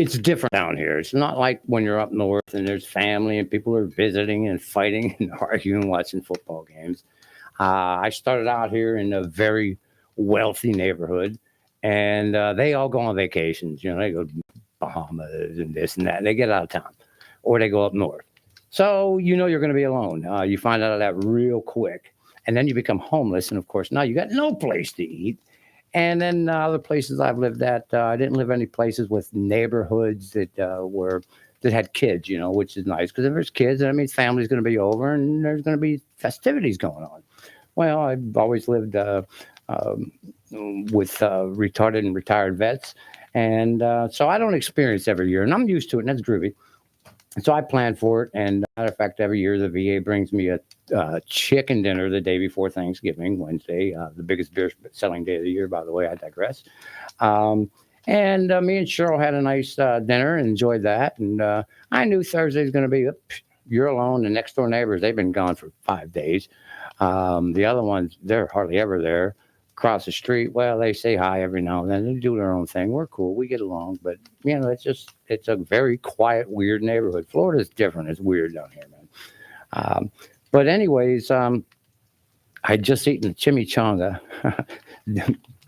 It's different down here. It's not like when you're up north and there's family and people are visiting and fighting and arguing, watching football games. I started out here in a very wealthy neighborhood, and they all go on vacations. They go to Bahamas and this and that. They get out of town, or they go up north. So you're going to be alone. You find out of that real quick, and then you become homeless. And of course, now you got no place to eat. And then other places I've lived at, I didn't live any places with neighborhoods that had kids, which is nice because if there's kids, that means family's going to be over and there's going to be festivities going on. Well, I've always lived with retarded and retired vets, and so I don't experience every year, and I'm used to it, and that's groovy. And so I plan for it, and matter of fact, every year the VA brings me a chicken dinner the day before Thanksgiving, Wednesday, the biggest beer selling day of the year, by the way. I digress. And me and Cheryl had a nice dinner and enjoyed that. And I knew Thursday was going to be, you're alone. The next door neighbors, they've been gone for 5 days. The other ones, they're hardly ever there. Across the street, well, they say hi every now and then. They do their own thing. We're cool. We get along. But, it's a very quiet, weird neighborhood. Florida's different. It's weird down here, man. But anyways, I'd just eaten a chimichanga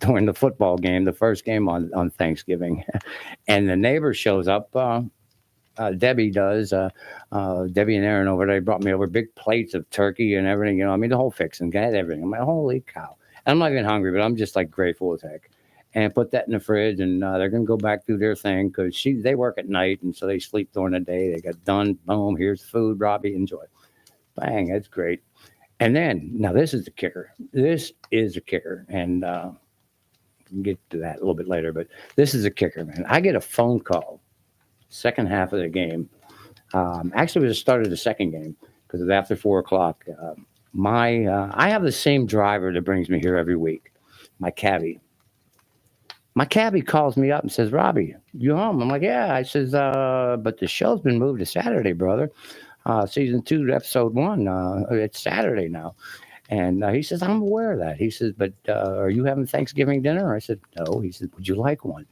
during the football game, the first game on Thanksgiving. And the neighbor shows up. Debbie does. Debbie and Aaron over there brought me over big plates of turkey and everything. The whole fixing. Got everything. I'm like, holy cow. I'm not even hungry, but I'm just like grateful as heck. And put that in the fridge, and they're going to go back through their thing because they work at night, and so they sleep during the day. They got done. Boom, here's the food, Robbie, enjoy. Bang, that's great. And then, now this is the kicker. This is a kicker, and we can get to that a little bit later, but this is a kicker, man. I get a phone call, second half of the game. Actually, it was the start of the second game because it was after 4 o'clock. I have the same driver that brings me here every week, my cabbie. My cabbie calls me up and says, Robbie, you home? I'm like, yeah. I says, but the show's been moved to Saturday, brother. Season 2, episode 1. It's Saturday now. And he says, I'm aware of that. He says, but are you having Thanksgiving dinner? I said, no. He said, would you like one?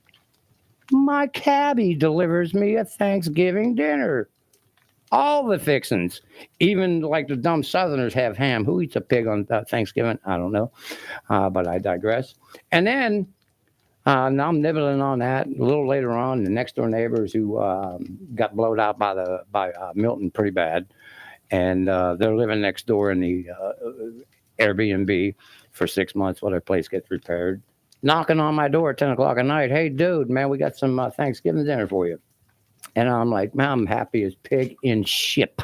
My cabbie delivers me a Thanksgiving dinner. All the fixings, even like the dumb Southerners have ham. Who eats a pig on Thanksgiving? I don't know, but I digress. And then now I'm nibbling on that. A little later on, the next door neighbors who got blowed out by Milton pretty bad, and they're living next door in the Airbnb for 6 months while their place gets repaired. Knocking on my door at 10 o'clock at night. Hey, dude, man, we got some Thanksgiving dinner for you. And I'm like, man, I'm happy as pig in ship.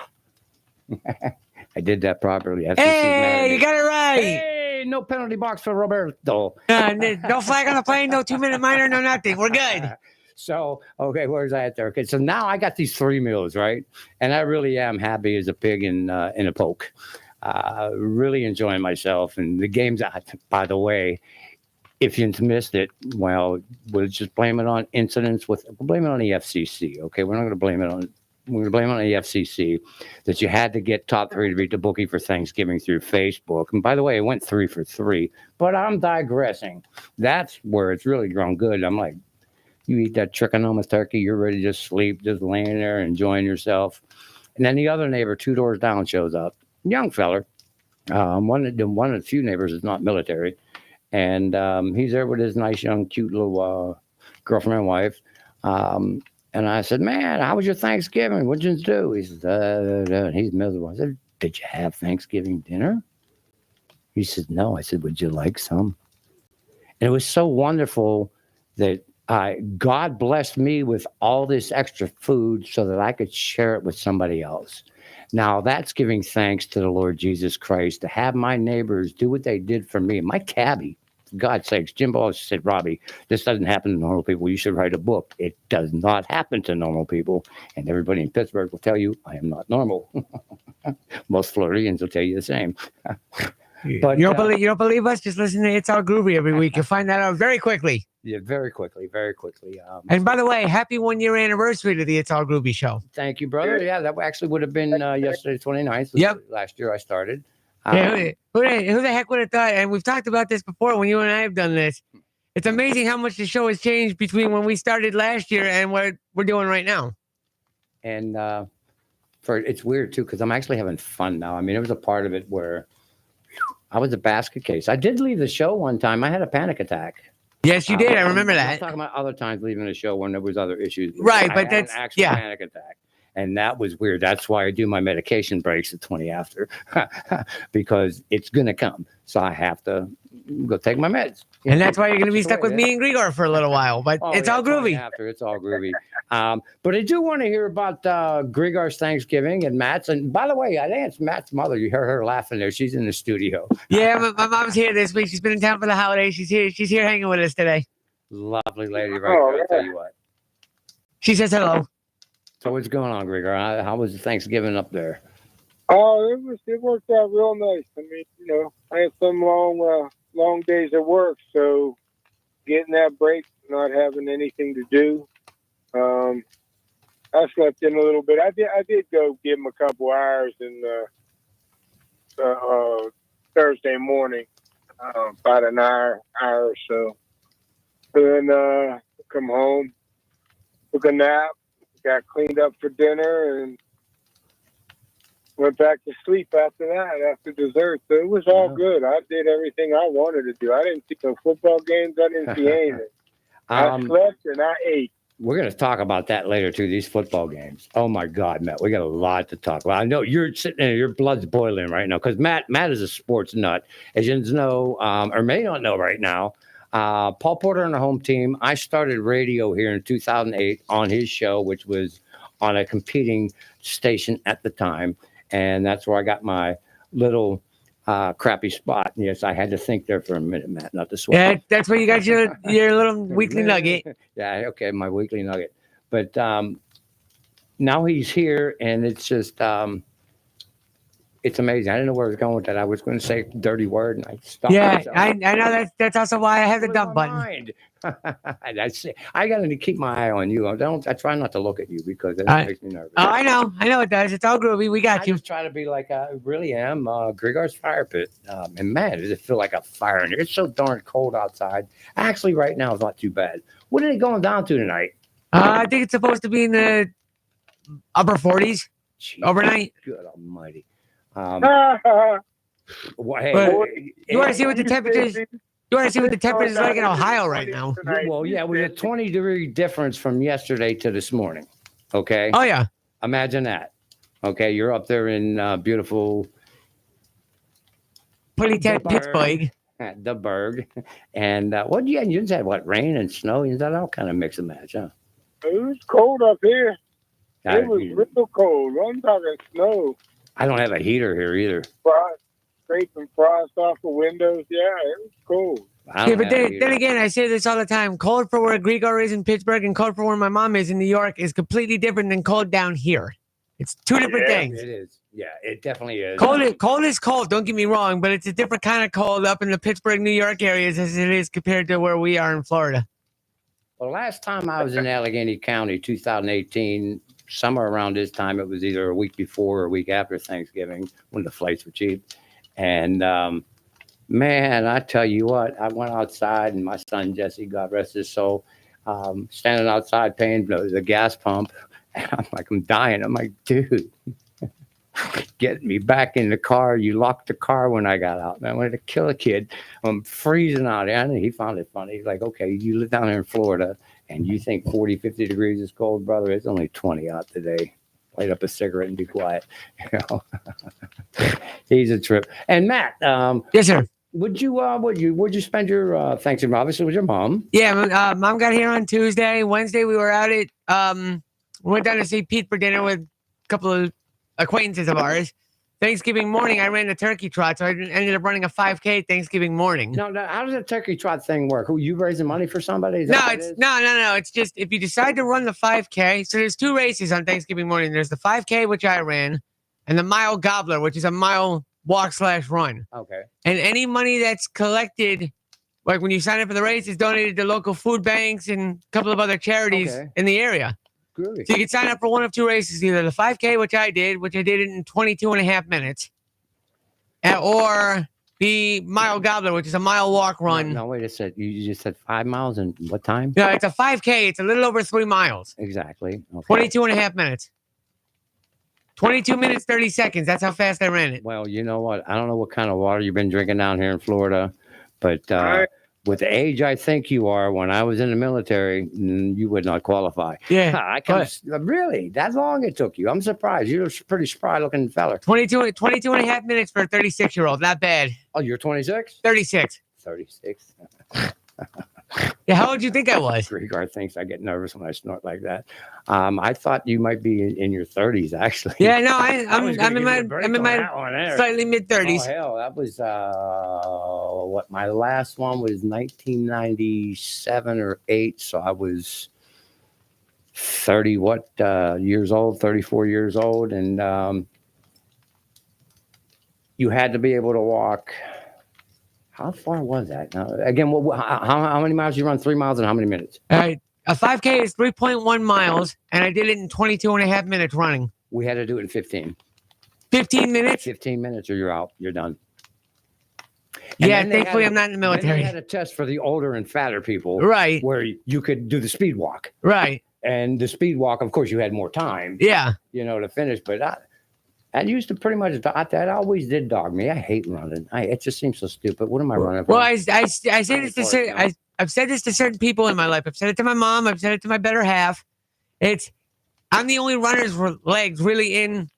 I did that properly. Hey, you got it right. Hey, no penalty box for Roberto. No flag on the plane, no 2-minute minor, no nothing. We're good. So, okay, where's that there? Okay, so now I got these 3 meals, right? And I really am happy as a pig in a poke. Really enjoying myself. And the game's, by the way, if you missed it, well, we'll just blame it on incidents we'll blame it on the FCC. Okay, we're not going to blame it on. We're going to blame it on the FCC that you had to get top 3 to beat the bookie for Thanksgiving through Facebook. And by the way, it went 3 for 3. But I'm digressing. That's where it's really grown good. I'm like, you eat that trichinomas turkey, you're ready to just sleep, just laying there enjoying yourself. And then the other neighbor 2 doors down shows up, young feller. One of the few neighbors is not military. And he's there with his nice, young, cute little girlfriend and wife. And I said, man, how was your Thanksgiving? What'd you do? He says, he's miserable. I said, did you have Thanksgiving dinner? He said, no. I said, would you like some? And it was so wonderful that God blessed me with all this extra food so that I could share it with somebody else. Now, that's giving thanks to the Lord Jesus Christ to have my neighbors do what they did for me. My cabbie, for God's sakes, Jim always said, Robbie, this doesn't happen to normal people. You should write a book. It does not happen to normal people. And everybody in Pittsburgh will tell you, I am not normal. Most Floridians will tell you the same. But you don't believe us? Just listen to It's All Groovy every week. You'll find that out very quickly. Yeah, very quickly. And by the way, happy 1-year anniversary to the It's All Groovy show. Thank you, brother. Yeah, that actually would have been yesterday, 29th. Yep. Last year I started. Yeah, who the heck would have thought? And we've talked about this before when you and I have done this. It's amazing how much the show has changed between when we started last year and what we're doing right now. And it's weird too because I'm actually having fun now. I mean, there was a part of it where I was a basket case. I did leave the show one time. I had a panic attack. Yes, you did. I remember I'm that. not talking about other times leaving the show when there was other issues. Right, but I had that's an actual panic attack. And that was weird. That's why I do my medication breaks at 20 after because it's going to come. So I have to go take my meds. And that's why you're going to be stuck with me and Grigor for a little while. But it's all groovy. After it's all groovy. But I do want to hear about Grigor's Thanksgiving and Matt's. And by the way, I think it's Matt's mother. You heard her laughing there. She's in the studio. Yeah, my mom's here this week. She's been in town for the holidays. She's here hanging with us today. Lovely lady, right there. I'll tell you what. She says hello. So what's going on, Grigor? How was Thanksgiving up there? Oh, it worked out real nice. I mean, I had some long days at work, so getting that break, not having anything to do, I slept in a little bit. I did go give him a couple hours in Thursday morning, about an hour or so. Then come home, took a nap, got cleaned up for dinner, and went back to sleep after that, after dessert. So it was all good. I did everything I wanted to do. I didn't see no football games. I didn't see anything. I slept and I ate. We're going to talk about that later, too, these football games. Oh, my God, Matt, we got a lot to talk about. I know you're sitting there, your blood's boiling right now because Matt is a sports nut. As you know, or may not know right now, Paul Porter on the home team. I started radio here in 2008 on his show, which was on a competing station at the time. And that's where I got my little crappy spot. Yes, I had to think there for a minute, Matt, not to swear. Yeah, that's where you got your little weekly nugget. Yeah, okay, my weekly nugget. But now he's here, and it's just it's amazing. I didn't know where I was going with that. I was going to say a dirty word, and I stopped. Yeah, myself. I know that's also why I have the dump button. That's it. I got to keep my eye on you. I try not to look at you because it makes me nervous. Oh, I know it does. It's all groovy. We got you. I just try to be like I really am. Grigor's fire pit. And man, does it feel like a fire in here. It's so darn cold outside. Actually, right now it's not too bad. What are they going down to tonight? I think it's supposed to be in the upper 40s overnight. Good almighty. Hey, you want to see what the temperatures? You want to see what the temperature is like in Ohio right now? Well, yeah, it was a 20-degree difference from yesterday to this morning. Okay. Oh yeah. Imagine that. Okay, you're up there in beautiful Pittsburgh. The Berg, and what? Yeah, you just had what? Rain and snow. You had all kind of mix and match, huh? It was cold up here. It was real cold. I'm talking snow. I don't have a heater here either. Scraping frost off the windows. Yeah, it was cold. Yeah, but then again, I say this all the time. Cold for where Grigor is in Pittsburgh and cold for where my mom is in New York is completely different than cold down here. It's two different things. It is. Yeah, it definitely is. Cold is cold, don't get me wrong, but it's a different kind of cold up in the Pittsburgh, New York areas as it is compared to where we are in Florida. Well, last time I was in Allegheny County, 2018, somewhere around this time, it was either a week before or a week after Thanksgiving when the flights were cheap. And man, I tell you what, I went outside and my son, Jesse, God rest his soul, standing outside paying the gas pump. And I'm like, I'm dying. I'm like, dude, get me back in the car. You locked the car when I got out. Man, I wanted to kill a kid. I'm freezing out. And he found it funny. He's like, okay, you live down here in Florida and you think 40, 50 degrees is cold, brother. It's only 20 out today. Light up a cigarette and be quiet. He's a trip. And Matt, yes, sir. Would you spend your Thanksgiving obviously with your mom? Yeah, mom got here on Tuesday. Wednesday we were out at we went down to see Pete for dinner with a couple of acquaintances of ours. Thanksgiving morning, I ran the turkey trot, so I ended up running a 5K Thanksgiving morning. No, how does the turkey trot thing work? Who, you raising money for somebody? No, it's just if you decide to run the 5K, so there's two races on Thanksgiving morning. There's the 5K, which I ran, and the mile gobbler, which is a mile walk/run. Okay. And any money that's collected, like when you sign up for the race, is donated to local food banks and a couple of other charities in the area. Good. So you can sign up for one of two races, either the 5K, which I did in 22 and a half minutes, or the mile gobbler, which is a mile walk run. No, wait a sec. You just said 5 miles in what time? Yeah, it's a 5K. It's a little over 3 miles. Exactly. Okay. 22 and a half minutes. 22 minutes, 30 seconds. That's how fast I ran it. Well, you know what? I don't know what kind of water you've been drinking down here in Florida, but with the age I think you are, when I was in the military, you would not qualify. Yeah. I can really that long it took you. I'm surprised. You're a pretty spry looking fella. 22 and a half minutes for a 36-year-old. Not bad. Oh, you're 26? 36. 36. Yeah, how old do you think I was? Grigard thinks I get nervous when I snort like that. I thought you might be in your 30s, actually. Yeah, no, I'm in my slightly mid 30s. Oh hell, that was what my last one was 1997 or 8. So I was 30 years old, 34 years old, and you had to be able to walk. How far was that? Now, again, how many miles did you run? 3 miles in how many minutes? A 5K is 3.1 miles, and I did it in 22 and a half minutes running. We had to do it in 15. 15 minutes? 15 minutes or you're out. You're done. Yeah, thankfully I'm not in the Then military. they had a test for the older and fatter people. Right. Where you could do the speed walk. Right. And the speed walk, of course, you had more time. Yeah. To finish. But I used to pretty much, that always did dog me. I hate running. It just seems so stupid. What am I running for? Well, I say this to I've said this to certain people in my life. I've said it to my mom. I've said it to my better half. I'm the only runner's legs really in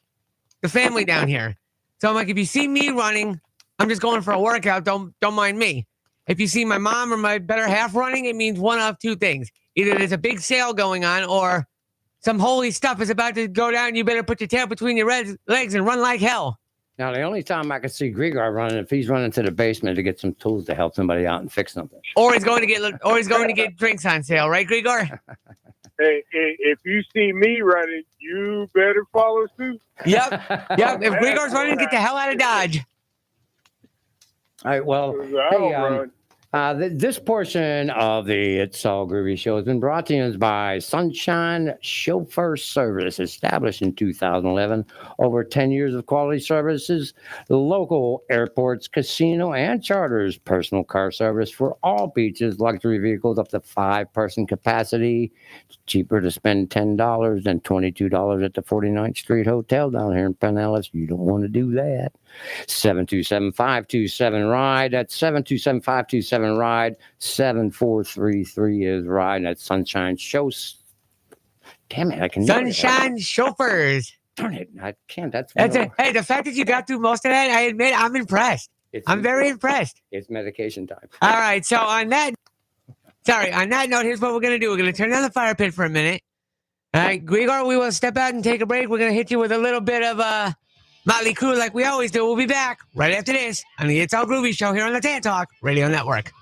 the family down here. So I'm like, if you see me running, I'm just going for a workout. Don't mind me. If you see my mom or my better half running, it means one of two things. Either there's a big sale going on or some holy stuff is about to go down. You better put your tail between your legs and run like hell. Now, the only time I could see Grigard running, if he's running to the basement to get some tools to help somebody out and fix something. Or he's going to get drinks on sale, right, Grigor? Hey, if you see me running, you better follow suit. Yep. If Grigor's running, get the hell out of Dodge. All right. Well, this portion of the It's All Groovy show has been brought to you by Sunshine Chauffeur Service, established in 2011. Over 10 years of quality services, local airports, casino, and charters, personal car service for all beaches, luxury vehicles up to 5-person capacity. It's cheaper to spend $10 than $22 at the 49th Street Hotel down here in Pinellas. You don't want to do that. 727-527-RIDE. That's 727-527-RIDE. 7433 is RIDE. That's Sunshine Shows. Damn it, I can Sunshine Chauffeurs. Darn it, I can't. That's it. Hey, the fact that you got through most of that, I admit I'm impressed. I'm very impressed. It's medication time. All right, so on that note, here's what we're going to do. We're going to turn down the fire pit for a minute. All right, Grigor, we will step out and take a break. We're going to hit you with a little bit of Motley Crue like we always do. We'll be back right after this on the It's All Groovy show here on the TAN Talk Radio Network.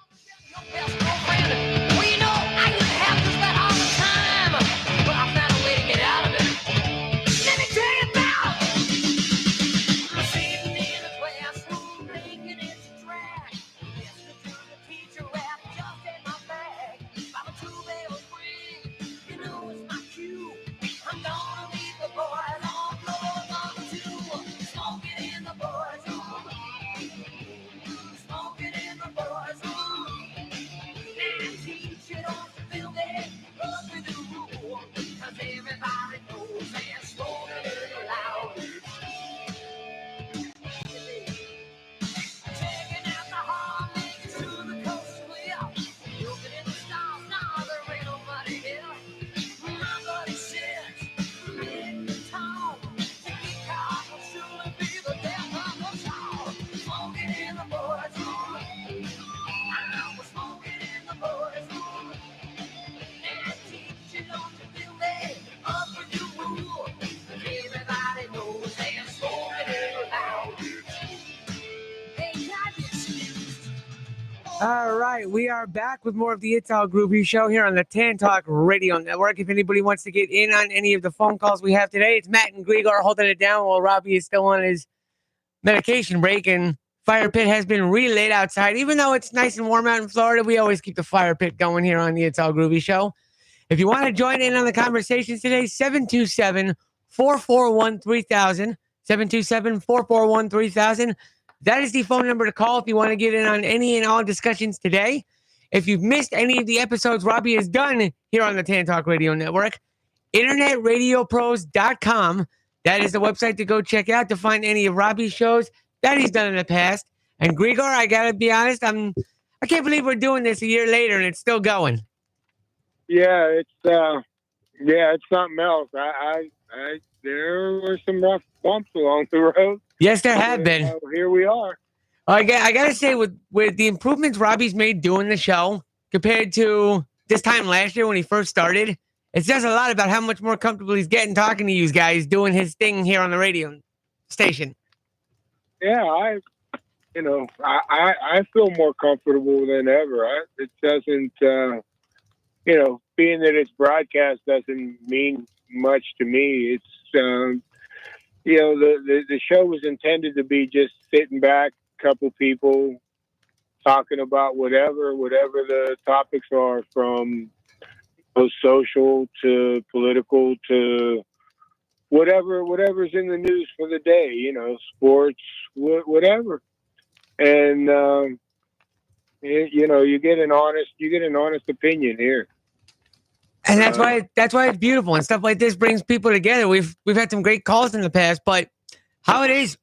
All right, we are back with more of the It's All Groovy show here on the TAN Talk Radio Network. If anybody wants to get in on any of the phone calls we have today, it's Matt and Grigor holding it down while Robbie is still on his medication break, and fire pit has been relit outside. Even though it's nice and warm out in Florida, we always keep the fire pit going here on the It's All Groovy show. If you want to join in on the conversations today, 727-441-3000, 727-441-3000. That is the phone number to call if you want to get in on any and all discussions today. If you've missed any of the episodes Robbie has done here on the Tan Talk Radio Network, internetradiopros.com. That is the website to go check out to find any of Robbie's shows that he's done in the past. And Grigor, I gotta be honest, I can't believe we're doing this a year later and it's still going. Yeah, it's something else. There were some rough bumps along the road. Yes, there have been. Here we are. I gotta say, with the improvements Robbie's made doing the show compared to this time last year when he first started, it says a lot about how much more comfortable he's getting talking to you guys, doing his thing here on the radio station. Yeah, I feel more comfortable than ever. It doesn't, being that it's broadcast doesn't mean much to me. It's, the show was intended to be just sitting back, couple people talking about whatever the topics are, from social to political to whatever's in the news for the day, sports, whatever. And you get an honest opinion here. And that's why it's beautiful, and stuff like this brings people together. We've had some great calls in the past, but holidays,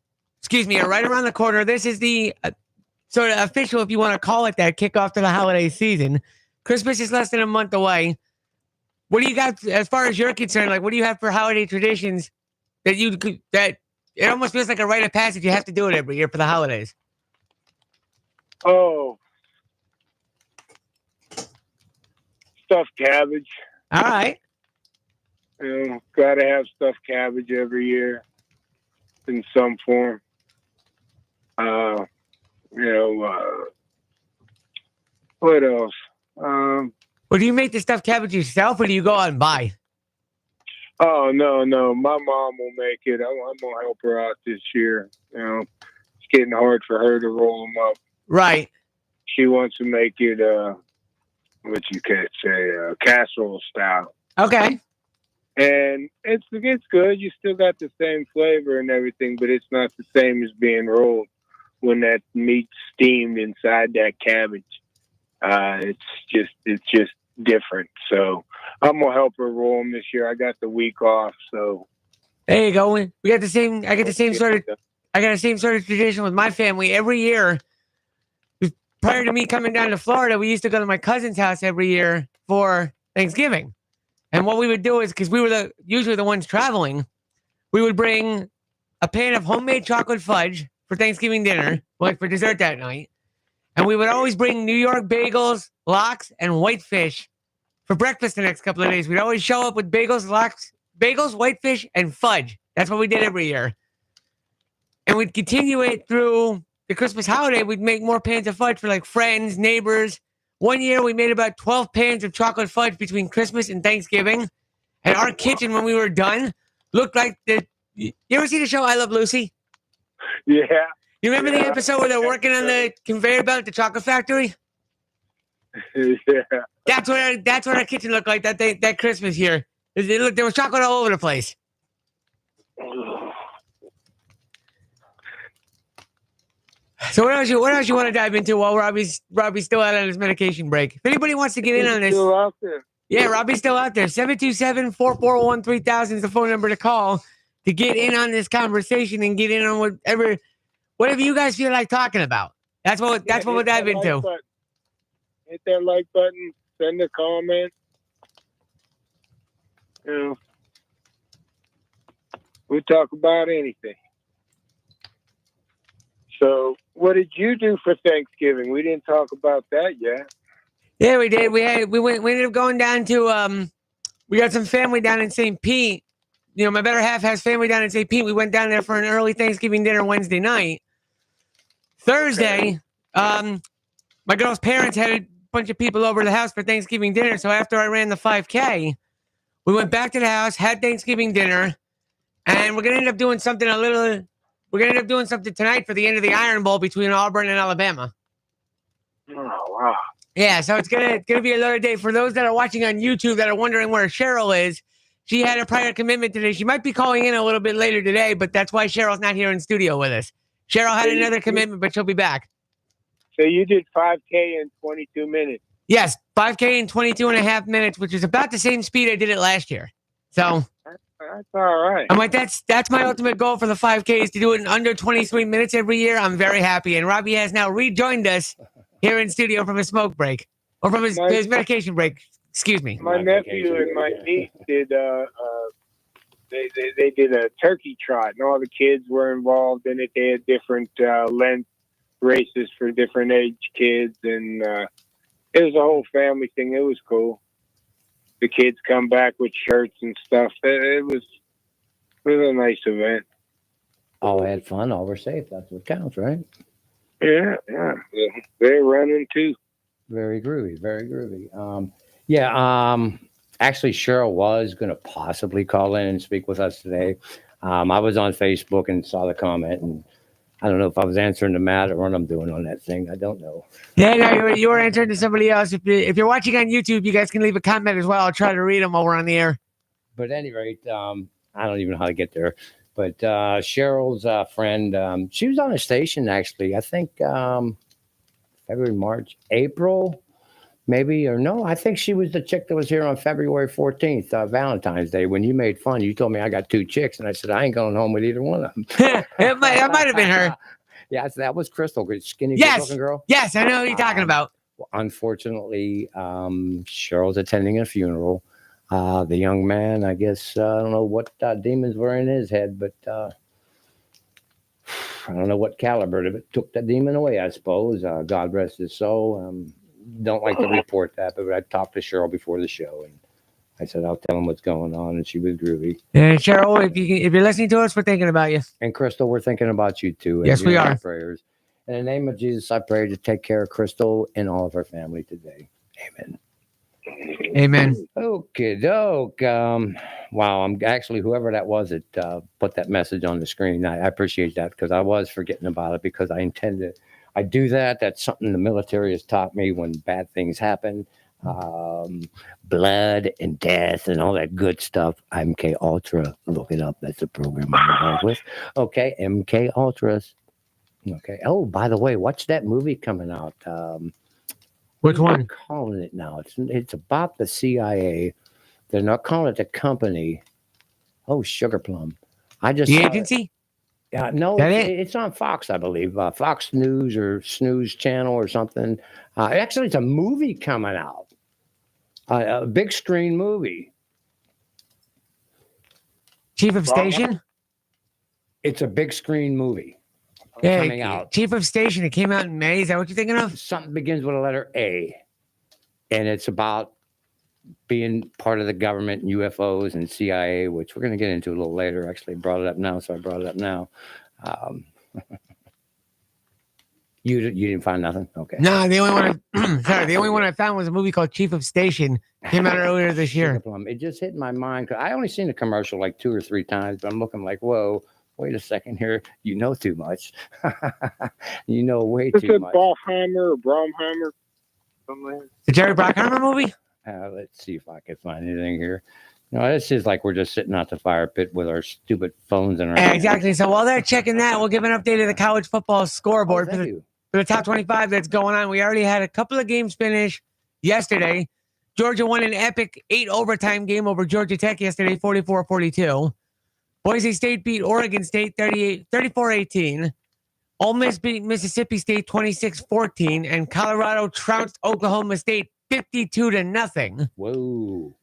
are right around the corner. This is the sort of official, if you want to call it that, kickoff to the holiday season. Christmas is less than a month away. What do you got as far as you're concerned? Like, what do you have for holiday traditions that it almost feels like a rite of passage? You have to do it every year for the holidays. Oh, stuffed cabbage. All right. Gotta have stuffed cabbage every year in some form. What else? Well, do you make the stuffed cabbage yourself, or do you go out and buy? Oh, no. My mom will make it. I'm going to help her out this year. It's getting hard for her to roll them up. Right. She wants to make it, what you could say, casserole style. Okay. And it's good. You still got the same flavor and everything, but it's not the same as being rolled when that meat's steamed inside that cabbage. It's just different. So I'm gonna help her roll them this year. I got the week off, so there you go. We got the same. I got the same sort of tradition with my family every year. Prior to me coming down to Florida, we used to go to my cousin's house every year for Thanksgiving. And what we would do is, because we were usually the ones traveling, we would bring a pan of homemade chocolate fudge for Thanksgiving dinner, like for dessert that night. And we would always bring New York bagels, lox, and whitefish for breakfast the next couple of days. We'd always show up with bagels, whitefish, and fudge. That's what we did every year. And we'd continue it through the Christmas holiday. We'd make more pans of fudge for like friends, neighbors. One year we made about 12 pans of chocolate fudge between Christmas and Thanksgiving. And our kitchen, when we were done, looked like you ever see the show I Love Lucy? Yeah. You remember the episode where they're working on the conveyor belt at the chocolate factory? Yeah. That's what our kitchen looked like that Christmas year. There was chocolate all over the place. So what else you want to dive into while Robbie's still out on his medication break? If anybody wants to get in on this, still out there. Yeah, Robbie's still out there. 727-441-3000 is the phone number to call to get in on this conversation and get in on whatever you guys feel like talking about. That's what we'll dive into. Hit that like button. Send a comment. We'll talk about anything. So, what did you do for Thanksgiving? We didn't talk about that yet. Yeah, we did. We ended up going down to we got some family down in St. Pete. My better half has family down in St. Pete. We went down there for an early Thanksgiving dinner Wednesday night. Thursday, my girl's parents had a bunch of people over to the house for Thanksgiving dinner. So after I ran the 5K, we went back to the house, had Thanksgiving dinner, and we're gonna end up doing something tonight for the end of the Iron Bowl between Auburn and Alabama. Oh wow! Yeah, so it's gonna be another day. For those that are watching on YouTube that are wondering where Cheryl is, she had a prior commitment today. She might be calling in a little bit later today, but that's why Cheryl's not here in studio with us. Cheryl had another commitment, but she'll be back. So you did 5K in 22 minutes. Yes, 5K in 22 and a half minutes, which is about the same speed I did it last year. So That's all right. I'm like, that's my ultimate goal for the 5K is to do it in under 23 minutes every year. I'm very happy. And Robbie has now rejoined us here in studio from his smoke break or from his medication break. Excuse me. My nephew and my niece did they did a turkey trot, and all the kids were involved in it. They had different length races for different age kids, and it was a whole family thing. It was cool. The kids come back with shirts and stuff. It was a nice event. All had fun, all were safe. That's what counts, right? Yeah. They're running too. Very groovy, very groovy. Actually, Cheryl was going to possibly call in and speak with us today. I was on Facebook and saw the comment, and I don't know if I was answering to Matt or what I'm doing on that thing. I don't know. Yeah, no, you were answering to somebody else. If you're watching on YouTube, you guys can leave a comment as well. I'll try to read them while we're on the air. But at any rate, I don't even know how to get there. But Cheryl's friend, she was on a station, actually, I think February, March, April. Maybe, or no, I think she was the chick that was here on February 14th, Valentine's Day, when you made fun. You told me I got 2 chicks, and I said, I ain't going home with either one of them. That might have been her. Yeah, that was Crystal, skinny looking girl. Yes, I know who you're talking about. Well, unfortunately, Cheryl's attending a funeral. The young man, I guess, I don't know what demons were in his head, but I don't know what caliber of it took that demon away, I suppose. God rest his soul. Don't like to report that, but I talked to Cheryl before the show, and I said I'll tell him what's going on, and she was groovy. And Cheryl, if you're listening to us, we're thinking about you. And Crystal, we're thinking about you too. Yes, we are. Prayers. In the name of Jesus, I pray to take care of Crystal and all of her family today. Amen. Amen. Okay, doke. Wow, I'm actually whoever that was that put that message on the screen. I appreciate that because I was forgetting about it because I intend to. I do that. That's something the military has taught me when bad things happen. Blood and death and all that good stuff. MK Ultra. Look it up. That's the program I'm involved with. Okay, MK Ultras. Okay. Oh, by the way, watch that movie coming out. Which one? They're calling it now. It's about the CIA. They're not calling it the company. Oh, Sugar Plum. The agency? Yeah, no, it's on Fox, I believe. Fox News or Snooze Channel or something. Actually, it's a movie coming out. A big screen movie. Chief of Station? It's a big screen movie coming out. Chief of Station. It came out in May. Is that what you're thinking of? Something begins with a letter A. And it's about being part of the government and UFOs and CIA, which we're going to get into a little later. Actually, brought it up now, so I brought it up now. You didn't find nothing? Okay. No, the only one I found was a movie called Chief of Station. Came out earlier this year. It just hit my mind. I only seen the commercial like 2 or 3 times, but I'm looking like, whoa, wait a second here. You know too much. You know way too much. Ballheimer or Bromheimer? The Jerry Bruckheimer movie? Let's see if I can find anything here. No, this is like we're just sitting out the fire pit with our stupid phones in our hands. Exactly. So while they're checking that, we'll give an update of the college football scoreboard for the top 25 that's going on. We already had a couple of games finish yesterday. Georgia won an epic 8 overtime game over Georgia Tech yesterday, 44-42. Boise State beat Oregon State 34-18. Ole Miss beat Mississippi State 26-14, and Colorado trounced Oklahoma State 52-0. Whoa.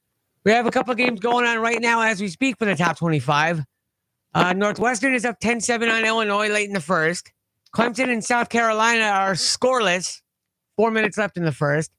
We have a couple of games going on right now as we speak for the top 25. Northwestern is up 10-7 on Illinois late in the first. Clemson and South Carolina are scoreless. 4 minutes left in the first.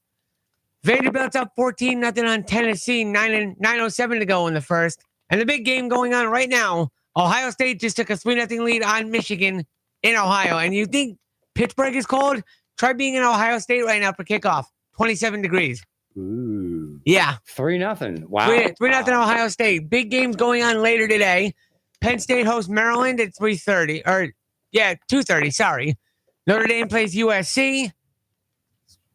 Vanderbilt's up 14-0 on Tennessee. 9:07 to go in the first. And the big game going on right now, Ohio State just took a 3-0 lead on Michigan in Ohio. And you think Pittsburgh is cold? Try being in Ohio State right now for kickoff. 27 degrees. Ooh. Yeah. 3-0. Wow. 3-0 Ohio State. Big games going on later today. Penn State hosts Maryland at 2:30. Sorry. Notre Dame plays USC.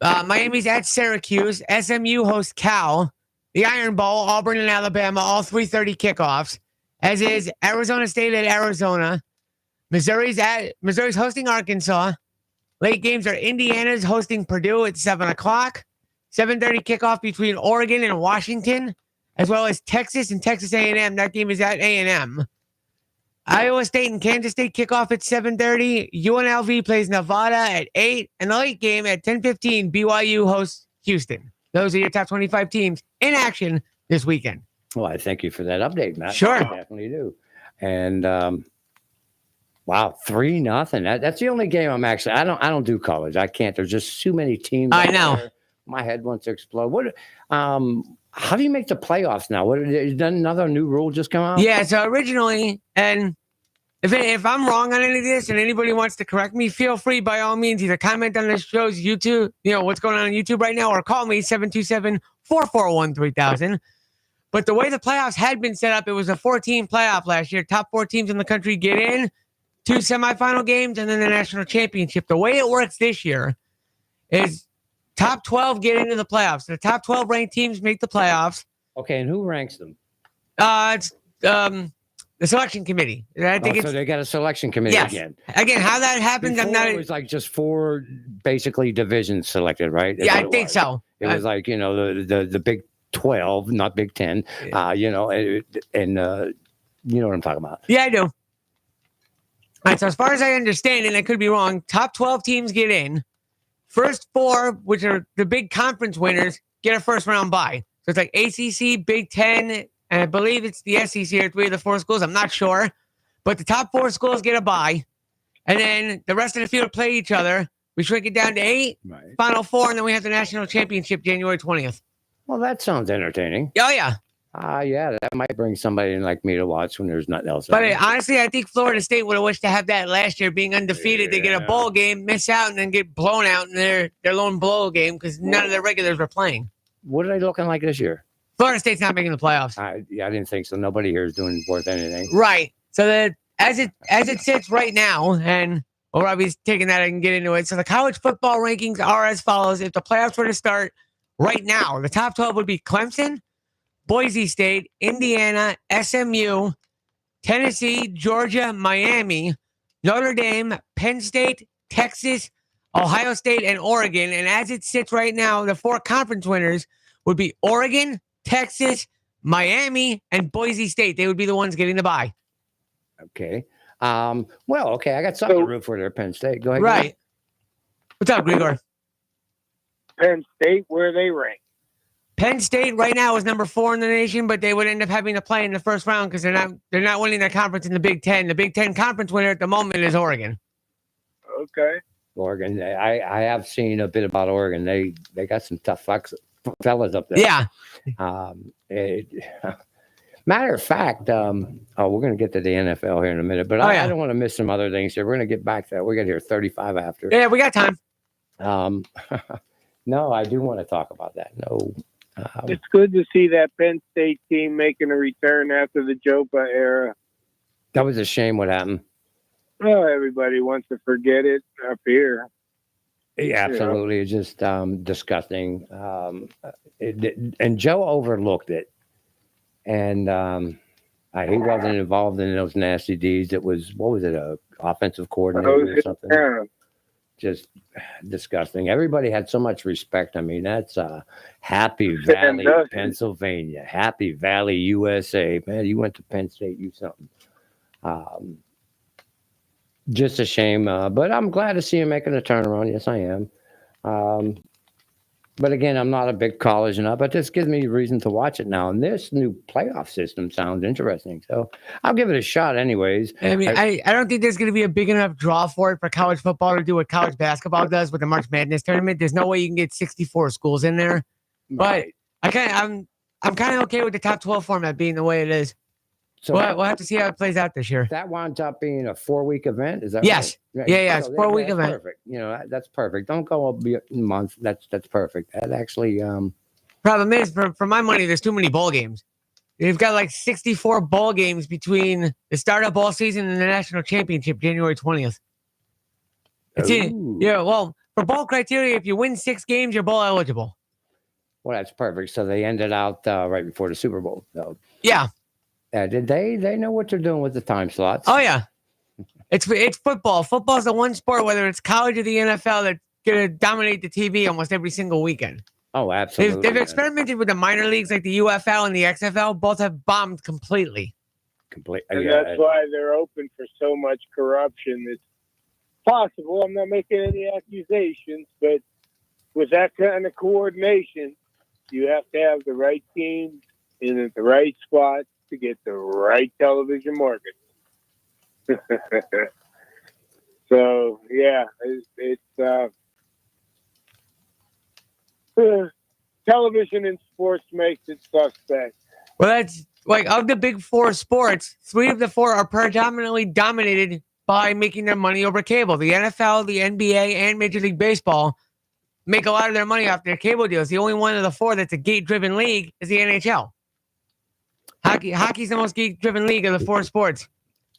Miami's at Syracuse. SMU hosts Cal. The Iron Bowl, Auburn and Alabama, all 3:30 kickoffs. As is Arizona State at Arizona. Missouri's hosting Arkansas. Late games are Indiana's hosting Purdue at 7 o'clock. 7:30 kickoff between Oregon and Washington, as well as Texas and Texas A&M. That game is at A&M. Iowa State and Kansas State kickoff at 7:30. UNLV plays Nevada at 8. And the late game at 10:15, BYU hosts Houston. Those are your top 25 teams in action this weekend. Well, I thank you for that update, Matt. Sure. I definitely do. And wow, 3-0. That's the only game I don't do college. I can't. There's just too many teams. I know. My head wants to explode. What? How do you make the playoffs now? Did another new rule just come out? Yeah. So originally, and if I'm wrong on any of this, and anybody wants to correct me, feel free by all means either comment on this show's YouTube, what's going on YouTube right now, or call me 727-441-3000. But the way the playoffs had been set up, it was a 4-team playoff last year. Top 4 teams in the country get in, 2 semifinal games, and then the national championship. The way it works this year is top 12 get into the playoffs. The top 12 ranked teams make the playoffs. Okay, and who ranks them? It's the selection committee. I think so they got a selection committee again. Again, how that happens, Before, I'm not. It was like just 4 basically divisions selected, right? Yeah, I think so. It was like the Big 12, not Big 10. And you know what I'm talking about. Yeah, I do. All right, so as far as I understand, and I could be wrong, top 12 teams get in. First 4, which are the big conference winners, get a first round bye. So it's like ACC, Big 10, and I believe it's the SEC or 3 of the 4 schools. I'm not sure. But the top 4 schools get a bye. And then the rest of the field play each other. We shrink it down to 8, Final 4, and then we have the national championship January 20th. Well, that sounds entertaining. Oh, yeah. Yeah, that might bring somebody in like me to watch when there's nothing else. But honestly, I think Florida State would have wished to have that last year, being undefeated. They get a bowl game, miss out, and then get blown out in their lone bowl game because none of their regulars were playing. What are they looking like this year? Florida State's not making the playoffs. I didn't think so. Nobody here is doing worth anything. Right. So as it sits right now, and we'll probably taking that and get into it. So the college football rankings are as follows. If the playoffs were to start right now, the top 12 would be Clemson, Boise State, Indiana, SMU, Tennessee, Georgia, Miami, Notre Dame, Penn State, Texas, Ohio State, and Oregon. And as it sits right now, the 4 conference winners would be Oregon, Texas, Miami, and Boise State. They would be the ones getting the bye. Okay. I got something to root for there, Penn State. Go ahead. Right. What's up, Grigor? Penn State, where they rank? Penn State right now is number 4 in the nation, but they would end up having to play in the first round because they're not winning their conference in the Big Ten. The Big Ten conference winner at the moment is Oregon. Okay. Oregon. I have seen a bit about Oregon. They got some tough fellas up there. Yeah. Matter of fact, we're going to get to the NFL here in a minute, but I don't want to miss some other things here. We're going to get back to that. We got here 35 after. Yeah, we got time. No, I do want to talk about that. No. It's good to see that Penn State team making a return after the Jopa era. That was a shame what happened. Well, everybody wants to forget it up here. Yeah, absolutely. It's just disgusting. And Joe overlooked it. And he wasn't involved in those nasty deeds. It was, a offensive coordinator or something? Yeah. Just disgusting. Everybody had so much respect. I mean, that's Happy Valley, Pennsylvania. Happy Valley, USA. Man, you went to Penn State, you something. Just a shame. But I'm glad to see him making a turnaround. Yes, I am. But again, I'm not a big college nut, but this gives me a reason to watch it now. And this new playoff system sounds interesting. So I'll give it a shot anyways. I mean, I don't think there's going to be a big enough draw for it for college football to do what college basketball does with the March Madness tournament. There's no way you can get 64 schools in there. But I'm kind of okay with the top 12 format being the way it is. So we'll have to see how it plays out this year. That winds up being a 4-week event. Is that yes? Right? Yeah. It's a 4-week event. Perfect. That's perfect. Don't go a month. That's perfect. That actually. Problem is, for my money, there's too many bowl games. They've got like 64 bowl games between the start of ball season and the national championship, January 20th. Well, for bowl criteria, if you win 6 games, you're bowl eligible. Well, that's perfect. So they ended out right before the Super Bowl. So. Yeah. Did they know what they're doing with the time slots? Oh, yeah. It's football. Football's the one sport, whether it's college or the NFL, that's gonna dominate the TV almost every single weekend. Oh, absolutely. They've man. experimented with the minor leagues like the UFL and the XFL. Both have bombed completely. And that's why they're open for so much corruption. It's possible. I'm not making any accusations, but with that kind of coordination, you have to have the right team in at the right spot to get the right television market. So yeah, it's television and sports makes it suspect. Well, that's like of the big four sports, 3 of the 4 are predominantly dominated by making their money over cable. The NFL, the NBA, and Major League Baseball make a lot of their money off their cable deals. The only one of the 4 that's a gate-driven league is the NHL. Hockey's the most gate-driven league of the 4 sports.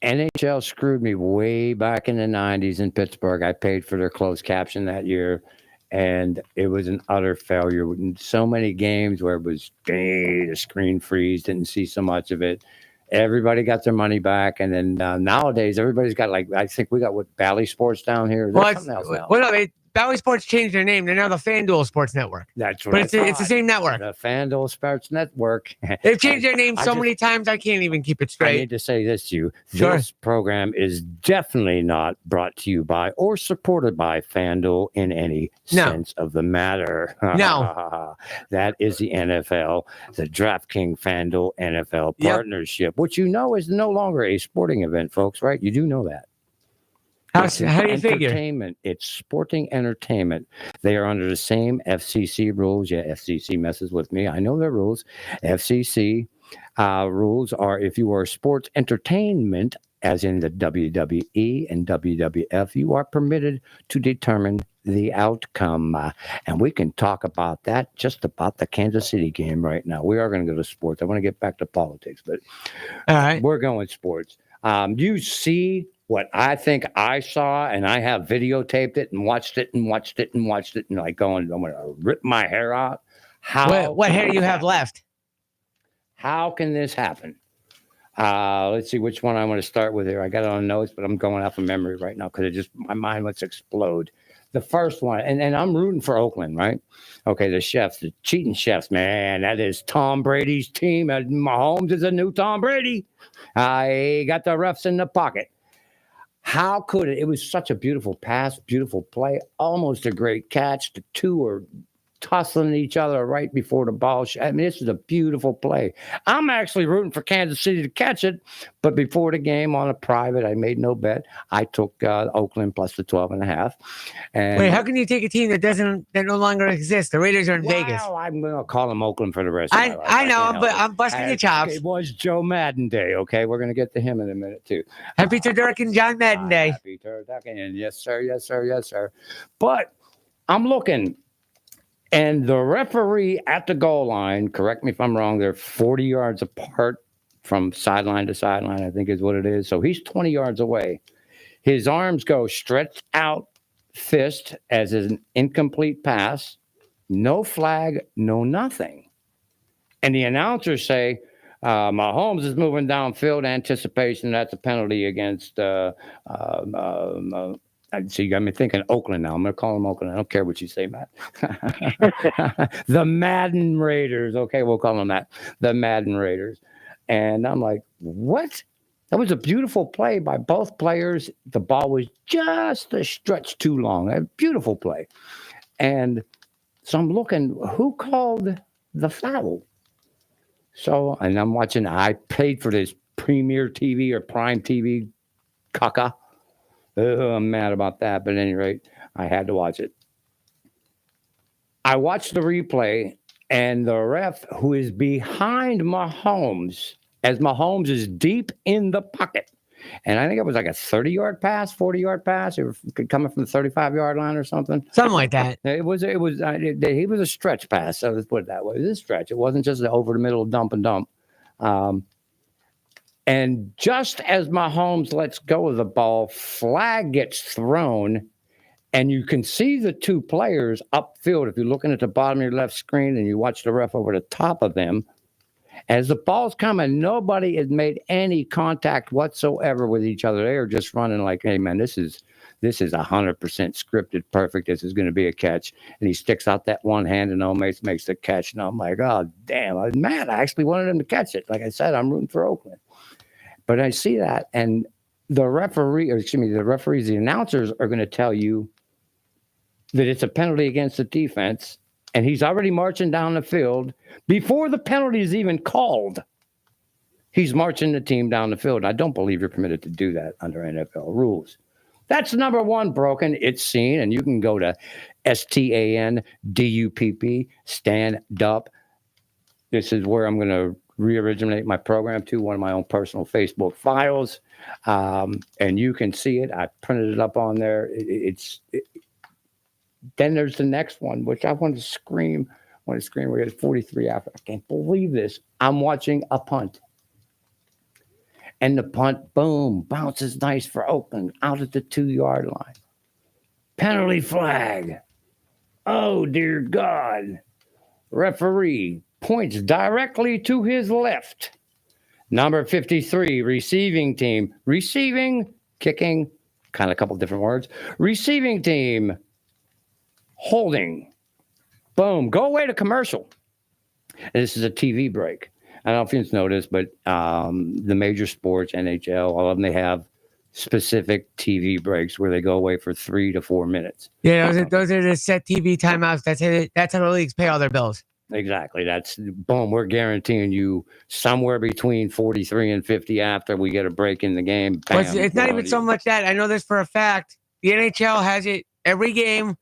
NHL screwed me way back in the 90s in Pittsburgh. I paid for their closed caption that year, and it was an utter failure. So many games where it was the screen freeze, didn't see so much of it. Everybody got their money back, and then nowadays everybody's got I think we got Bally Sports down here. There's something else now. Well, no, Bally Sports changed their name. They're now the FanDuel Sports Network. That's right. But it's the same network. The FanDuel Sports Network. They've changed their name so many times I can't even keep it I straight. need to say this to you. Sure. This program is definitely not brought to you by or supported by FanDuel in any sense of the matter. No. That is the NFL, the DraftKings FanDuel NFL partnership, which is no longer a sporting event, folks, right? You do know that. How do you figure? Entertainment. It's sporting entertainment. They are under the same FCC rules. Yeah, FCC messes with me. I know their rules. FCC rules are if you are sports entertainment, as in the WWE and WWF, you are permitted to determine the outcome. And we can talk about that, just about the Kansas City game right now. We are going to go to sports. I want to get back to politics, but all right, we're going sports. You see what I think I saw, and I have videotaped it and watched it and watched it and watched it, and I'm going to rip my hair out. What hair do you have left? How can this happen? Let's see which one I want to start with here. I got it on notes, but I'm going off of memory right now because my mind wants to explode. The first one, and I'm rooting for Oakland, right? Okay, the chefs, the cheating chefs, man, that is Tom Brady's team. Mahomes is a new Tom Brady. He got the refs in the pocket. How could it? It was such a beautiful pass, beautiful play, almost a great catch. The two were tussling each other right before the ball. I mean, this is a beautiful play. I'm actually rooting for Kansas City to catch it, but before the game on a private, I made no bet. I took Oakland plus the 12.5. And wait, how can you take a team that no longer exists? The Raiders are in Vegas. I'm going to call them Oakland for the rest of my life. I know, but I'm busting your chops. It was Joe Madden Day, okay? We're going to get to him in a minute, too. Happy Turducken John Madden Day. Happy Turducken, yes, sir, yes, sir, yes, sir. But I'm looking... And the referee at the goal line, correct me if I'm wrong, they're 40 yards apart from sideline to sideline, I think is what it is. So he's 20 yards away. His arms go stretched out fist as an incomplete pass. No flag, no nothing. And the announcers say, Mahomes is moving downfield, anticipation, that's a penalty against so you got me thinking Oakland now. I'm going to call them Oakland. I don't care what you say, Matt. The Madden Raiders. Okay, we'll call them that. The Madden Raiders. And I'm like, what? That was a beautiful play by both players. The ball was just a stretch too long. A beautiful play. And so I'm looking, who called the foul? So, and I'm watching, I paid for this Premier TV or Prime TV caca. I'm mad about that, but at any rate, I had to watch it. I watched the replay, and the ref, who is behind Mahomes, as Mahomes is deep in the pocket, and I think it was like a 30-yard pass, 40-yard pass, or coming from the 35-yard line or something. Something like that. He was a stretch pass, so let's put it that way. It was a stretch. It wasn't just an over-the-middle dump and dump. And just as Mahomes lets go of the ball, flag gets thrown, and you can see the two players upfield. If you're looking at the bottom of your left screen and you watch the ref over the top of them, As the ball's coming, nobody has made any contact whatsoever with each other. They are just running like, hey, man, this is 100% scripted, perfect. This is going to be a catch. And he sticks out that one hand and almost makes the catch. And I'm like, oh, damn, I'm mad. I actually wanted him to catch it. Like I said, I'm rooting for Oakland. But I see that, and the referees, the announcers are going to tell you that it's a penalty against the defense, and he's already marching down the field before the penalty is even called. He's marching the team down the field. I don't believe you're permitted to do that under NFL rules. That's number one broken. It's seen, and you can go to STANDUPP, stand up. This is where I'm going to re-originate my program to one of my own personal Facebook files, and you can see it. I printed it up on there. Then there's the next one, which I want to scream. We had 43 after. I can't believe this. I'm watching a punt. And the punt, boom, bounces nice for Oakland out at the 2-yard line. Penalty flag. Oh, dear God. Referee points directly to his left. Number 53, receiving team. Receiving, kicking, kind of a couple different words. Receiving team. Holding. Boom. Go away to commercial. And this is a TV break. I don't know if you've noticed, but the major sports, NHL, all of them, they have specific TV breaks where they go away for 3 to 4 minutes. Yeah, those are the set TV timeouts. That's how the leagues pay all their bills. Exactly. That's boom. We're guaranteeing you somewhere between 43 and 50 after we get a break in the game. Bam, Well, it's not even so much that. I know this for a fact. The NHL has it every game.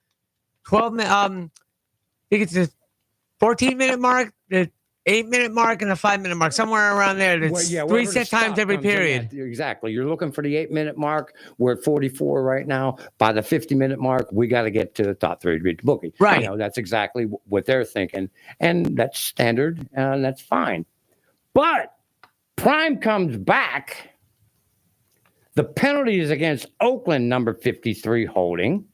12 minutes. I think it's the 14-minute mark, the 8-minute mark, and the 5-minute mark, somewhere around there. It's three set times every period. Exactly. You're looking for the 8-minute mark. We're at 44 right now. By the 50-minute mark, we got to get to the top 3 to beat the bookie. Right. You know, that's exactly what they're thinking, and that's standard, and that's fine. But Prime comes back. The penalty is against Oakland, number 53, holding.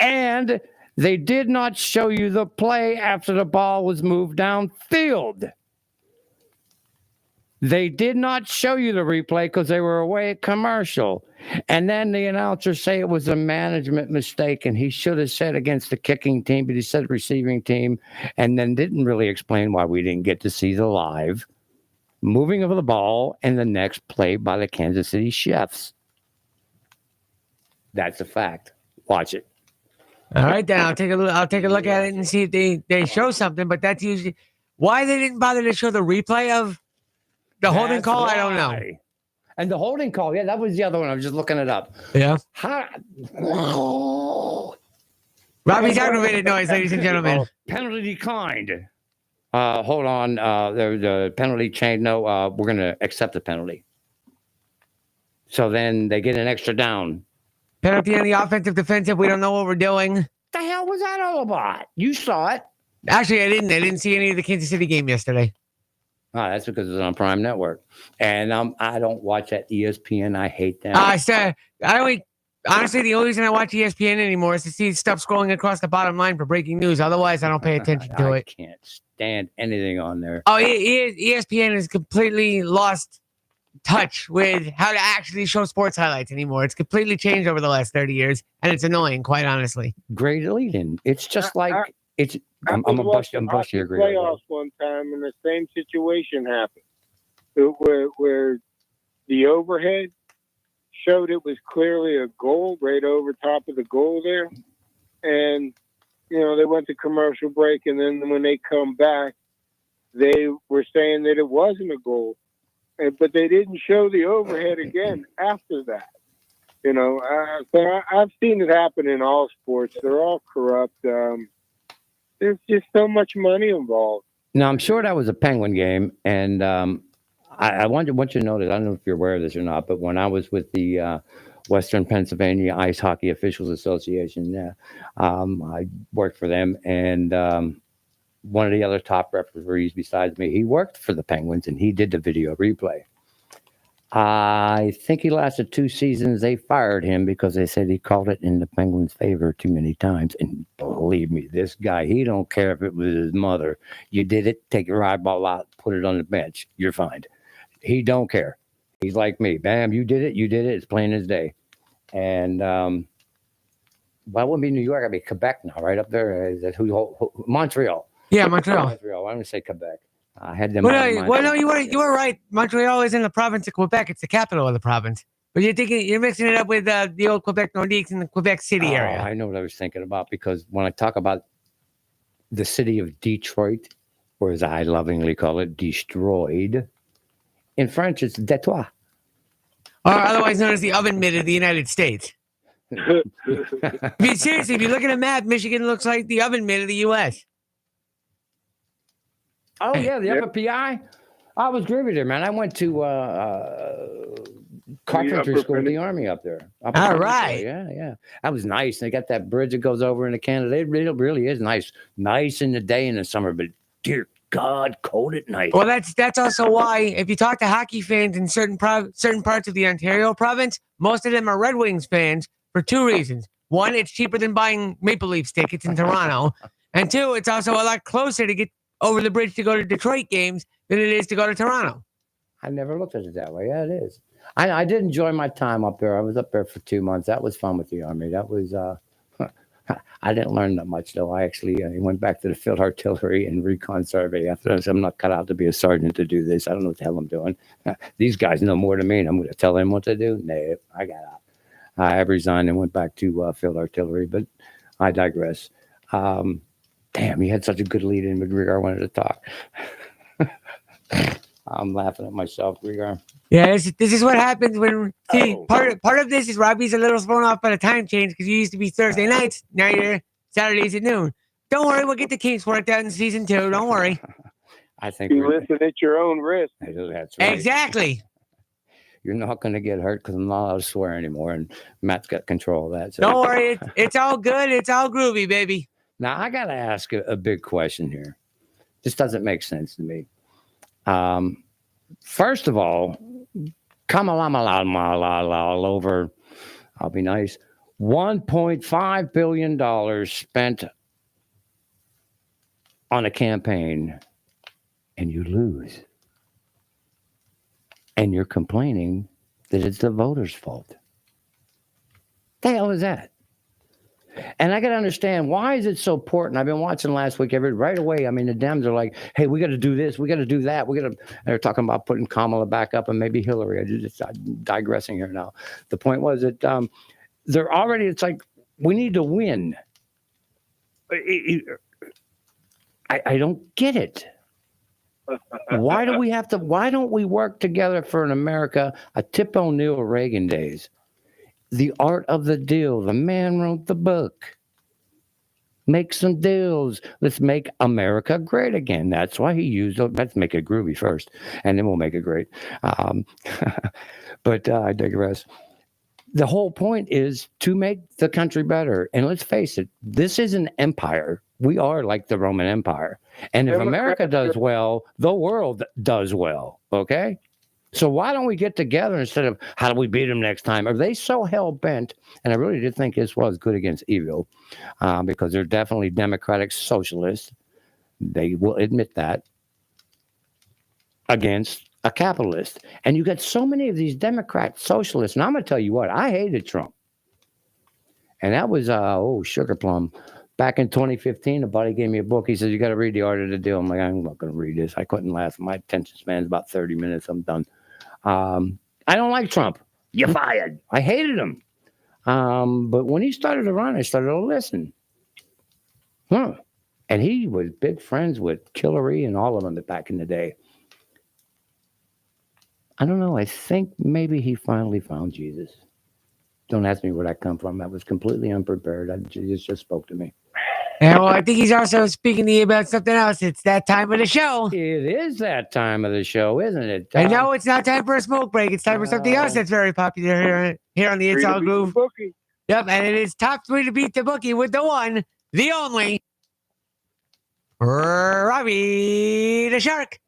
And they did not show you the play after the ball was moved downfield. They did not show you the replay because they were away at commercial. And then the announcers say it was a management mistake, and he should have said against the kicking team, but he said receiving team, and then didn't really explain why we didn't get to see the live moving of the ball and the next play by the Kansas City Chiefs. That's a fact. Watch it. All right, then I'll take a look at it and see if they show something. But that's usually why they didn't bother to show the replay of the holding call. I don't know. And the holding call, yeah, that was the other one. I was just looking it up. Yeah. Robbie's aggravated noise, ladies and gentlemen. Penalty declined. Hold on. The penalty change. No, we're going to accept the penalty. So then they get an extra down. Penalty on the offensive, defensive. We don't know what we're doing. What the hell was that all about? You saw it. Actually, I didn't. I didn't see any of the Kansas City game yesterday. Oh, that's because it's on Prime Network. And I don't watch that ESPN. I hate them. Honestly, the only reason I watch ESPN anymore is to see stuff scrolling across the bottom line for breaking news. Otherwise, I don't pay attention to it. I can't stand anything on there. Oh, ESPN has completely lost touch with how to actually show sports highlights anymore. It's completely changed over the last 30 years, and it's annoying, quite honestly. Great lead-in. It's just like it's. I'm a bust your agree. Playoffs one time, and the same situation happened, where the overhead showed it was clearly a goal right over top of the goal there, and they went to commercial break, and then when they come back, they were saying that it wasn't a goal. But they didn't show the overhead again after that. So I've seen it happen in all sports. They're all corrupt. There's just so much money involved. Now, I'm sure that was a Penguin game. And I want you to know that, I don't know if you're aware of this or not, but when I was with the Western Pennsylvania Ice Hockey Officials Association, I worked for them. And one of the other top referees besides me, he worked for the Penguins, and he did the video replay. I think he lasted 2 seasons. They fired him because they said he called it in the Penguins' favor too many times. And believe me, this guy, he don't care if it was his mother. You did it, take your eyeball out, put it on the bench. You're fine. He don't care. He's like me. Bam, you did it. It's plain as day. And well, it wouldn't be New York. I'd be Quebec now, right up there. Is that Montreal. Yeah, Montreal. Montreal. I'm going to say Quebec. I had them. No, you were right. Montreal is in the province of Quebec. It's the capital of the province. But you're mixing it up with the old Quebec Nordiques in the Quebec City area. I know what I was thinking about, because when I talk about the city of Detroit, or as I lovingly call it, destroyed, in French it's Detroit. Or otherwise known as the oven mitt of the United States. Seriously, if you look at a map, Michigan looks like the oven mitt of the U.S. Oh, yeah, the Upper PI. I was groovy there, man. I went to carpentry school in the Army up there. All right. Yeah. That was nice. They got that bridge that goes over into Canada. It really is nice. Nice in the day in the summer, but dear God, cold at night. Well, that's also why, if you talk to hockey fans in certain parts of the Ontario province, most of them are Red Wings fans for 2 reasons. One, it's cheaper than buying Maple Leafs tickets in Toronto. And 2, it's also a lot closer to get over the bridge to go to Detroit games than it is to go to Toronto. I never looked at it that way. Yeah, it is. I did enjoy my time up there. I was up there for 2 months. That was fun with the Army. That was, I didn't learn that much, though. I actually went back to the field artillery and recon survey. After that, I'm not cut out to be a sergeant to do this. I don't know what the hell I'm doing. These guys know more than me, and I'm going to tell them what to do. No, I got out. I resigned and went back to field artillery, but I digress. Damn, you had such a good lead in, Rigar. I wanted to talk. I'm laughing at myself, Rigar. Yeah, this is what happens when part of this is Robbie's a little thrown off by the time change, because you used to be Thursday nights, now you're Saturdays at noon. Don't worry, we'll get the kinks worked out in season 2. Don't worry. I think you listen at your own risk. That's right. Exactly. You're not going to get hurt because I'm not allowed to swear anymore, and Matt's got control of that. So. Don't worry, it's all good. It's all groovy, baby. Now, I got to ask a big question here. This doesn't make sense to me. First of all, all over, I'll be nice, $1.5 billion spent on a campaign, and you lose. And you're complaining that it's the voters' fault. The hell is that? And I got to understand, why is it so important? I've been watching last week, right away. I mean, the Dems are like, hey, we got to do this. We got to do that. They're talking about putting Kamala back up and maybe Hillary. I'm digressing here now. The point was that they're already, it's like, we need to win. I don't get it. Why don't we work together for an America, a Tip O'Neill Reagan days? The Art of the Deal. The man wrote the book. Make some deals. Let's make America great again. That's why he used it. Let's make it groovy first, and then we'll make it great. But I digress. The whole point is to make the country better. And let's face it, this is an empire. We are like the Roman Empire. And if America does well, the world does well. Okay? So why don't we get together instead of how do we beat them next time? Are they so hell-bent? And I really did think this was good against evil, because they're definitely democratic socialists. They will admit that, against a capitalist. And you got so many of these Democrat socialists. And I'm going to tell you what, I hated Trump. And that was, sugar plum. Back in 2015, a buddy gave me a book. He said, you got to read The Art of the Deal. I'm like, I'm not going to read this. I couldn't last. My attention span is about 30 minutes. I'm done. I don't like Trump. You're fired. I hated him. But when he started to run, I started to listen. And he was big friends with Hillary and all of them back in the day. I don't know. I think maybe he finally found Jesus. Don't ask me where that come from. I was completely unprepared. Jesus just spoke to me. Yeah, well, I think he's also speaking to you about something else. It's that time of the show. It is that time of the show, isn't it? I know it's not time for a smoke break. It's time for something else that's very popular here on the It's All Groove. Yep, and it is top 3 to beat the bookie with the one, the only, Robbie the Shark.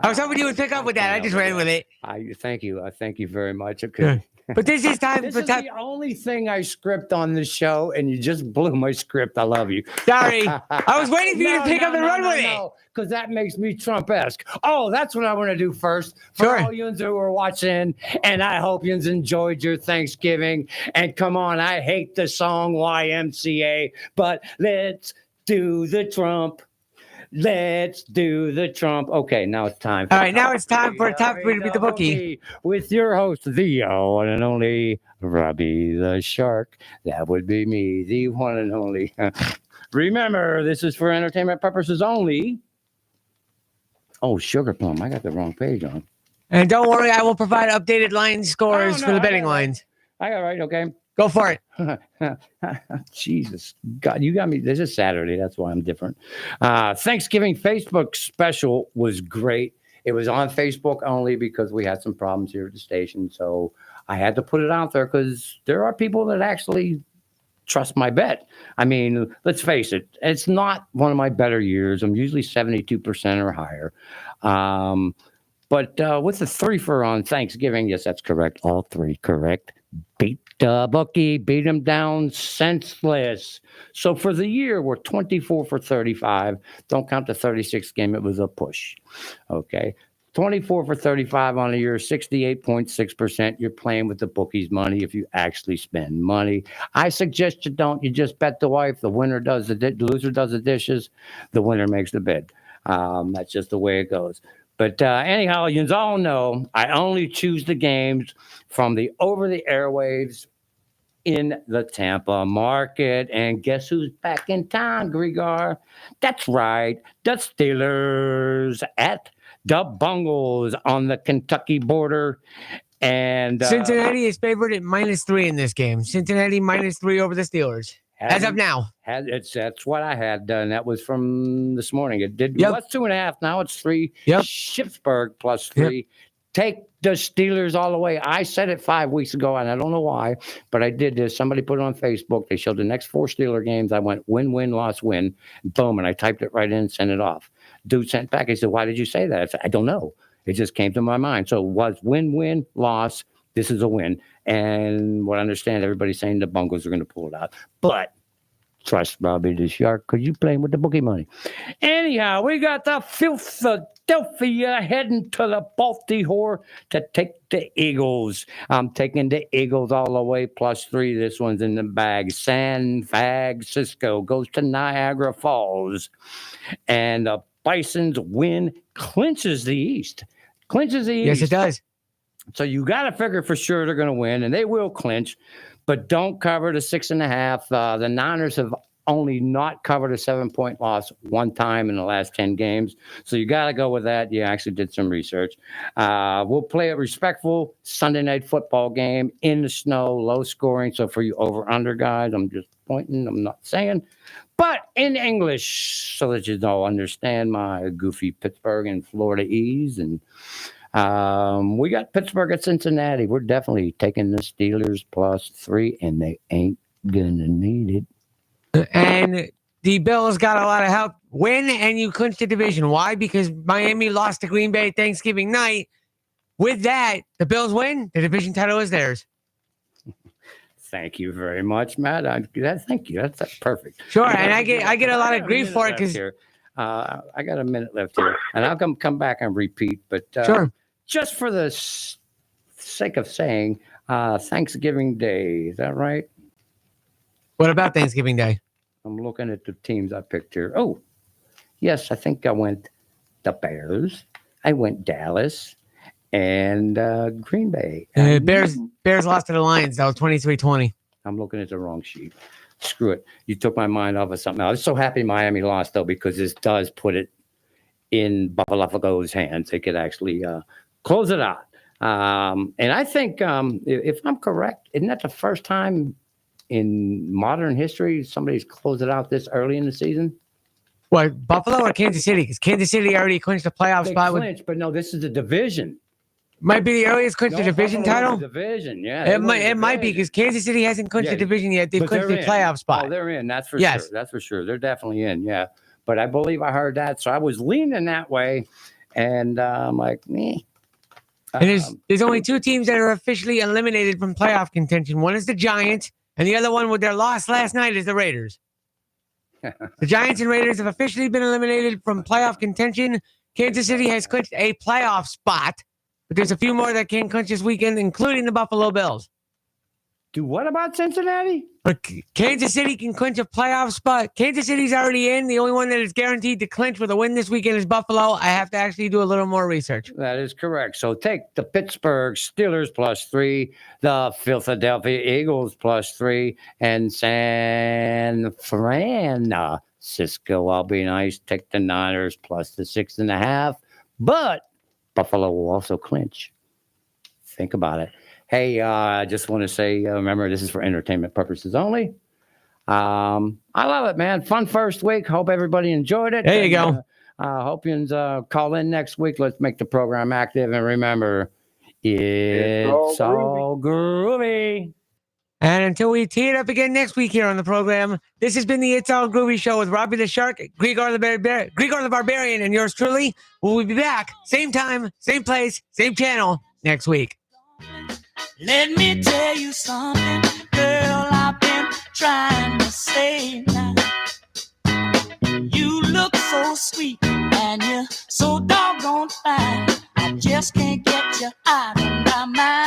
I was hoping you would pick up with that. I just ran with it. I thank you. I thank you very much. Okay. But this is time This for is top. the only thing I script on this show, and you just blew my script. I love you. Sorry. I was waiting for you to pick up and run with it. Because that makes me Trump-esque. Oh, that's what I want to do first. For Sure. all yous who are watching, and I hope yous enjoyed your Thanksgiving. And come on, I hate the song YMCA, but let's do the Trump. Let's do the Trump. Okay, now it's time. All right, now it's time for Top 3 to beat the bookie. With your host, the one and only Robbie the Shark. That would be me, the one and only. Remember, this is for entertainment purposes only. Oh, Sugar Plum. I got the wrong page on. And don't worry, I will provide updated line scores Oh, no, for the I betting got it. lines. I got it right, okay. Go for it. Jesus, God, you got me. This is Saturday. That's why I'm different. Thanksgiving Facebook special was great. It was on Facebook only because we had some problems here at the station. So I had to put it out there because there are people that actually trust my bet. I mean, let's face it. It's not one of my better years. I'm usually 72% or higher. But with the 3 for on Thanksgiving, yes, that's correct. All 3 correct. Beat the bookie, beat him down senseless. So for the year, we're 24 for 35. Don't count the 36th game. It was a push. Okay. 24 for 35 on a year, 68.6%. You're playing with the bookie's money if you actually spend money. I suggest you don't. You just bet the wife. The winner does the loser does the dishes. The winner makes the bid. That's just the way it goes. But anyhow, you all know I only choose the games from the over the airwaves in the Tampa market. And guess who's back in town, Grigor? That's right, the Steelers at the Bungles on the Kentucky border. And Cincinnati is favored at -3 in this game. Cincinnati -3 over the Steelers. As of now. That's what I had done. That was from this morning. It Yep. was 2.5. Now it's 3. Yep. Shipsburg +3. Take the Steelers all the way. I said it 5 weeks ago, and I don't know why, but I did this. Somebody put it on Facebook. They showed the next 4 Steeler games. I went win, win, loss, win. Boom, and I typed it right in and sent it off. Dude sent back. He said, "Why did you say that?" I said, "I don't know. It just came to my mind." So it was win, win, loss. This is a win. And what I understand, everybody's saying the Bungles are going to pull it out. But trust Robbie the Shark because you playing with the bookie money. Anyhow, we got the Philadelphia heading to the Baltimore to take the Eagles. I'm taking the Eagles all the way +3. This one's in the bag. San Francisco goes to Niagara Falls. And the Bison's win clinches the East. Yes, it does. So you got to figure for sure they're going to win, and they will clinch. But don't cover the 6.5. The Niners have only not covered a 7-point loss one time in the last 10 games. So you got to go with that. You actually did some research. We'll play a respectful Sunday night football game in the snow, low scoring. So for you over-under guys, I'm just pointing. I'm not saying. But in English, so that you don't understand my goofy Pittsburgh and Florida ease. And we got Pittsburgh at Cincinnati. We're definitely taking the Steelers +3, and they ain't gonna need it. And the Bills got a lot of help. Win, and you clinched the division. Why? Because Miami lost to Green Bay Thanksgiving night. With that, the Bills win. The division title is theirs. Thank you very much, Matt. Thank you. That's perfect. Sure, and I get a lot of grief for it because I got a minute left here, and I'll come back and repeat. But sure. Just for the sake of saying, Thanksgiving Day. Is that right? What about Thanksgiving Day? I'm looking at the teams I picked here. Oh, yes, I think I went the Bears. I went Dallas and Green Bay. Bears lost to the Lions. That was 23-20. I'm looking at the wrong sheet. Screw it. You took my mind off of something. I was so happy Miami lost, though, because this does put it in Buffalo's hands. They could actually close it out. And I think, if I'm correct, isn't that the first time in modern history somebody's closed it out this early in the season? What, Buffalo or Kansas City? Because Kansas City already clinched the playoff They spot. clinched, but no, this is the division. Might be the earliest clinched the division Buffalo title. won the division, yeah. It might be because Kansas City hasn't clinched the division yet. They've But clinched the they're in. playoff spot. Oh, they're in. That's for Yes. sure. That's for sure. They're definitely in, yeah. But I believe I heard that. So I was leaning that way. And I'm like, meh. And there's only two teams that are officially eliminated from playoff contention. One is the Giants, and the other one with their loss last night is the Raiders. The Giants and Raiders have officially been eliminated from playoff contention. Kansas City has clinched a playoff spot, but there's a few more that can clinch this weekend, including the Buffalo Bills. Do what about Cincinnati? But Kansas City can clinch a playoff spot. Kansas City's already in. The only one that is guaranteed to clinch with a win this weekend is Buffalo. I have to actually do a little more research. That is correct. So take the Pittsburgh Steelers +3, the Philadelphia Eagles +3, and San Francisco. I'll be nice. Take the Niners plus the 6.5. But Buffalo will also clinch. Think about it. Hey, I just want to say, remember, this is for entertainment purposes only. I love it, man. Fun first week. Hope everybody enjoyed it. There you go. Hope you call in next week. Let's make the program active. And remember, it's all groovy. And until we tee it up again next week here on the program, this has been the It's All Groovy Show with Robbie the Shark, Grigor the Barbarian, and yours truly. We'll be back, same time, same place, same channel next week. Let me tell you something, girl, I've been trying to say now. You look so sweet and you're so doggone fine. I just can't get you out of my mind.